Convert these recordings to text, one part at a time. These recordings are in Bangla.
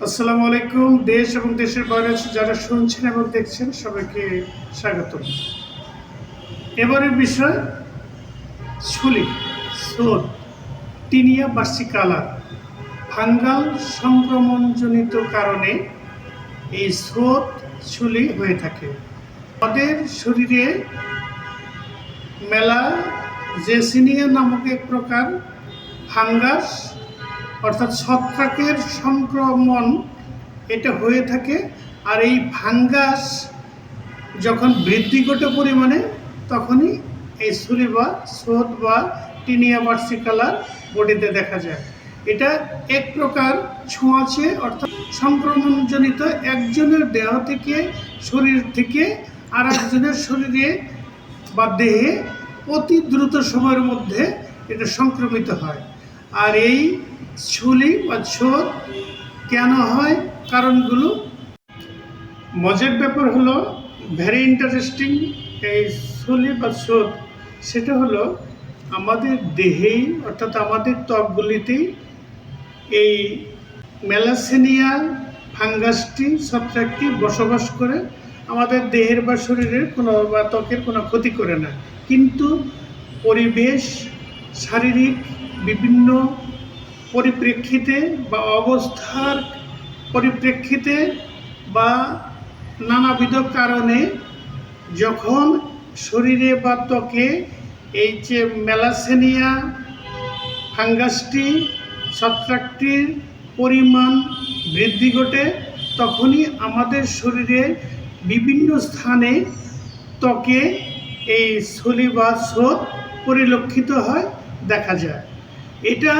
আসসালামু আলাইকুম। দেশ এবং দেশের বাইরে যারা শুনছেন এবং দেখছেন সবাইকে স্বাগত। এবারের বিষয় ছুলি, স্রোত, টিনিয়া বার্সিকালা ফাঙ্গাল সংক্রমণজনিত কারণে এই স্রোত ছুলি হয়ে থাকে। আমাদের শরীরে মেলাজেসিনিয়া নামক এক প্রকার ফাঙ্গাস অর্থাৎ ছত্রাকের সংক্রমণ এটা হয়ে থাকে। আর এই ফাঙ্গাস যখন বৃদ্ধি ঘটে পরিমাণে তখনই এই ছুলি বা স্রোত বা টিনিয়া বার্সিকালা বডিতে দেখা যায়। এটা এক প্রকার ছোঁয়াচে অর্থাৎ সংক্রমণজনিত একজনের দেহ থেকে শরীর থেকে আর একজনের শরীরে বা দেহে অতি দ্রুত সময়ের মধ্যে এটা সংক্রমিত হয়। আর এই ছুলি বা স্রোত কেন হয়, কারণগুলো মজার ব্যাপার হলো ভেরি ইন্টারেস্টিং। এই ছুলি বা স্রোত সেটা হলো আমাদের দেহেই অর্থাৎ আমাদের ত্বকগুলিতেই এই মেলাসেনিয়া ফাঙ্গাসটি ছত্রাকটি বসবাস করে। আমাদের দেহের বা শরীরের কোনো বা ত্বকের কোনো ক্ষতি করে না, কিন্তু পরিবেশ, শারীরিক বিভিন্ন পরিপ্রেক্ষিতে বা অবস্থার পরিপ্রেক্ষিতে বা নানাবিধ কারণে যখন শরীরে বা ত্বকে এই যে মেলাসেনিয়া ফাঙ্গাসটি ছত্রাকটির পরিমাণ বৃদ্ধি ঘটে, তখনই আমাদের শরীরে বিভিন্ন স্থানে ত্বকে এই ছুলি বা স্রোত পরিলক্ষিত হয়, দেখা যায়। এটা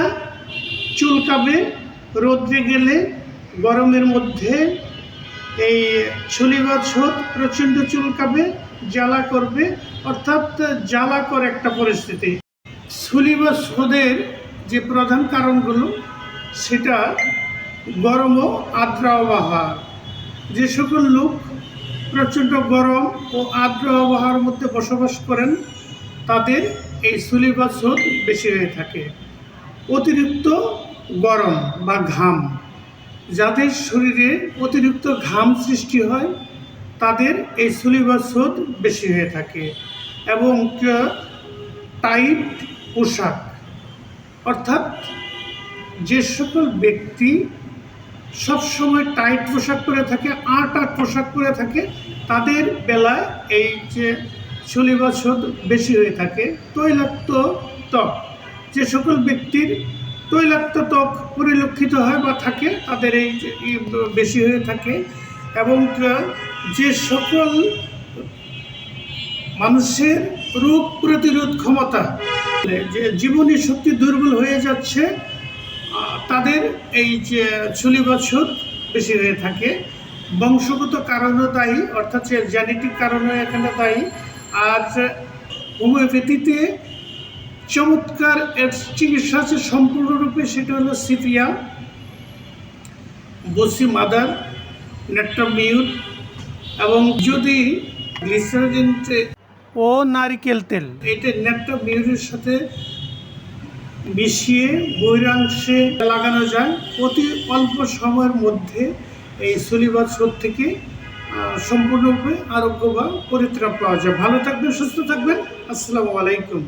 চুলকাবে, রোদ্রে গেলে, গরমের মধ্যে এই ছুলি বা স্রোত প্রচণ্ড চুলকাবে, জ্বালা করবে, অর্থাৎ জ্বালাকর একটা পরিস্থিতি। ছুলি বা স্রোতের যে প্রধান কারণগুলো সেটা গরম ও আর্দ্র আবহাওয়া। যে সকল লোক প্রচণ্ড গরম ও আর্দ্র আবহাওয়ার মধ্যে বসবাস করেন তাদের এই ছুলি বা স্রোত বেশি হয়ে থাকে। অতিরিক্ত গরম বা ঘাম, যাদের শরীরে অতিরিক্ত ঘাম সৃষ্টি হয় তাদের এই ছুলি বা স্রোত বেশি হয়ে থাকে। এবং টাইট পোশাক, অর্থাৎ যে সকল ব্যক্তি সবসময় টাইট পোশাক পরে থাকে, আট পোশাক পরে থাকে, তাদের বেলায় এই যে ছুলি বা স্রোত বেশি হয়ে থাকে। তৈলাক্ত ত্বক, যে সকল ব্যক্তির তৈলাক্ত ত্বক পরিলক্ষিত হয় বা থাকে তাদের এই বেশি হয়ে থাকে। এবং যে সকল মানুষের রোগ প্রতিরোধ ক্ষমতা, যে জীবনী শক্তি দুর্বল হয়ে যাচ্ছে, তাদের এই যে ছুলি বা স্রোত বেশি হয়ে থাকে। বংশগত কারণও দায়ী, অর্থাৎ জেনেটিক কারণও এখানে দায়ী। আর হোমিওপ্যাথিতে চমৎকার এর চিকিৎসা আছে সম্পূর্ণরূপে, সেটা হলো সিপিয়া, বসি মাদার, নেট্রামিউর, এবং যদি গ্লিসারিন ও নারিকেল তেল এটা নেট্রামিউরের সাথে মিশিয়ে বহিরাংশে লাগানো যায়, অতি অল্প সময়ের মধ্যে এই ছুলি বা স্রোত থেকে সম্পূর্ণরূপে আরোগ্য বা পরিত্রাণ পাওয়া যায়। ভালো থাকবেন, সুস্থ থাকবেন। আসসালামু আলাইকুম।